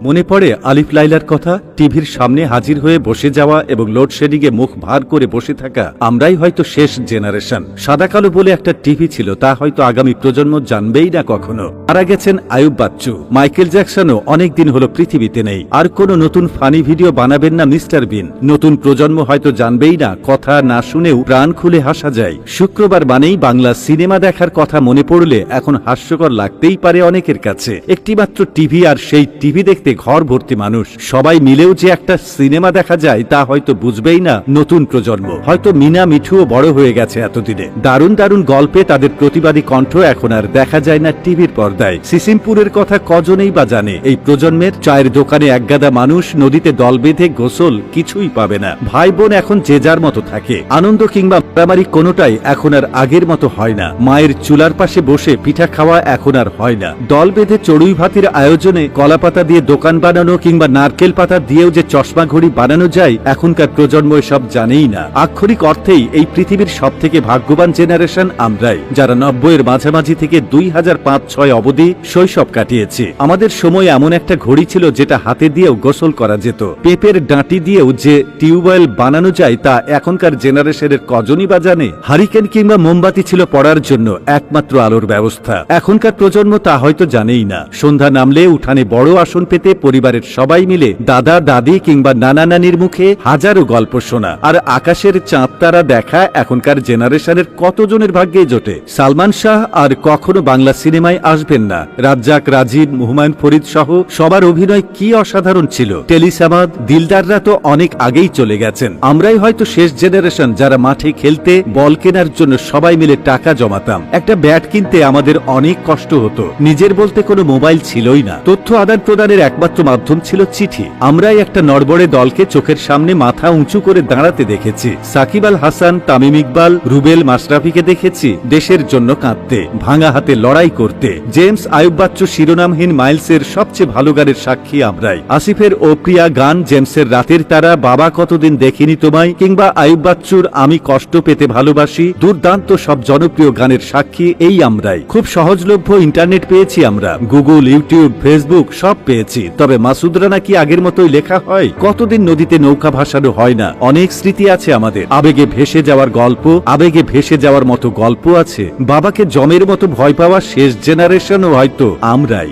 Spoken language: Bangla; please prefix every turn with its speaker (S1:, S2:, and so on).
S1: মনে পড়ে আলিফ লাইলার কথা, টিভির সামনে হাজির হয়ে বসে যাওয়া এবং লোডশেডিংয়ে মুখ ভার করে বসে থাকা আমরাই হয়তো শেষ জেনারেশন। সাদা কালো বলে একটা টিভি ছিল, তা হয়তো আগামী প্রজন্ম জানবেই না কখনো। মারা গেছেন আয়ুব বাচ্চু। মাইকেল জ্যাকসনও অনেকদিন হলো পৃথিবীতে নেই। আর কোনো নতুন ফানি ভিডিও বানাবেন না মিস্টার বিন। নতুন প্রজন্ম হয়তো জানবেই না, কথা না শুনেও প্রাণ খুলে হাসা যায়। শুক্রবার মানেই বাংলা সিনেমা দেখার কথা মনে পড়লে এখন হাস্যকর লাগতেই পারে অনেকের কাছে। একটিমাত্র টিভি, আর সেই টিভি দেখতে ঘর ভর্তি মানুষ। সবাই মিলেও যে একটা সিনেমা দেখা যায় তা হয়তো বুঝবেই না নতুন প্রজন্ম। হয়তো মিনা মিঠুও বড় হয়ে গেছে এতদিনে। দারুণ দারুণ গল্পে তাদের প্রতিবাদী কণ্ঠ এখন আর দেখা যায় না টিভির পর্দায়। সিসিমপুরের কথা কজনেই বা জানে। এই প্রজন্মের চায়ের দোকানে একগাদা মানুষ, নদীতে দল বেঁধে গোসল, কিছুই পাবে না। ভাই বোন এখন যে যার মতো থাকে। আনন্দ কিংবা মারামারি কোনোটাই এখন আর আগের মতো হয় না। মায়ের চুলার পাশে বসে পিঠা খাওয়া এখন আর হয় না। দল বেঁধে চড়ুই ভাতির আয়োজনে কলাপাতা দিয়ে দোকান বানানো কিংবা নারকেল পাতা দিয়েও যে চশমা ঘড়ি বানানো যায়, এখনকার প্রজন্ম এসব জানেই না। আক্ষরিক অর্থেই এই পৃথিবীর সব থেকে ভাগ্যবান জেনারেশন আমরাই, যারা 90-এর মাঝামাঝি থেকে 2005-06 অবধি শৈশব কাটিয়েছি। আমাদের সময় এমন একটা ঘড়ি ছিল যেটা হাতে দিয়েও গোসল করা যেত। পেঁপের ডাঁটি দিয়েও যে টিউবওয়েল বানানো যায় তা এখনকার জেনারেশনের কজনই বা জানে। হারিকেন কিংবা মোমবাতি ছিল পড়ার জন্য একমাত্র আলোর ব্যবস্থা। এখনকার প্রজন্ম তা হয়তো জানেই না। সন্ধ্যা নামলে উঠানে বড় আসন পেতে পরিবারের সবাই মিলে দাদা দাদি কিংবা নানা নানির মুখে হাজারো গল্প শোনা। আর আকাশের চাঁদ তারা দেখা এখনকার জেনারেশনের কতজনের ভাগ্যে জোটে। সালমান শাহ আর কখনো বাংলা সিনেমায় আসবেন না। রাজ্জাক, রাজীব, হুমায়ুন ফরিদ সহ সবার অভিনয় কি অসাধারণ ছিল। টেলিসামাদ, দিলদাররা তো অনেক আগেই চলে গেছেন। আমরাই হয়তো শেষ জেনারেশন যারা মাঠে খেলতে বল কেনার জন্য সবাই মিলে টাকা জমাতাম। একটা ব্যাট কিনতে আমাদের অনেক কষ্ট হতো। নিজের বলতে কোনো মোবাইল ছিলই না। তথ্য আদান প্রদানের একমাত্র মাধ্যম ছিল চিঠি। আমরাই একটা নড়বড়ে দলকে চোখের সামনে মাথা উঁচু করে দাঁড়াতে দেখেছি। সাকিব আল হাসান, তামিম ইকবাল, রুবেল, মাশরাফিকে দেখেছি দেশের জন্য কাঁদতে, ভাঙা হাতে লড়াই করতে। জেমস, আয়ুব বাচ্চু শিরোনামহীন মাইলসের সবচেয়ে ভালো গানের সাক্ষী আমরাই। আসিফের ও প্রিয়া গান, জেমসের রাতের তারা, বাবা কতদিন দেখিনি তোমায়, কিংবা আয়ুব বাচ্চুর আমি কষ্ট পেতে ভালোবাসি, দুর্দান্ত সব জনপ্রিয় গানের সাক্ষী এই আমরাই। খুব সহজলভ্য ইন্টারনেট পেয়েছি আমরা। গুগল, ইউটিউব, ফেসবুক সব পেয়েছি। তবে মাসুদ রানা কি আগের মতোই লেখা হয়? কতদিন নদীতে নৌকা ভাসানো হয় না? অনেক স্মৃতি আছে আমাদের। আবেগে ভেসে যাওয়ার গল্প, আবেগে ভেসে যাওয়ার মতো গল্প আছে। বাবাকে জমের মতো ভয় পাওয়া শেষ জেনারেশনও হয়তো আমরাই।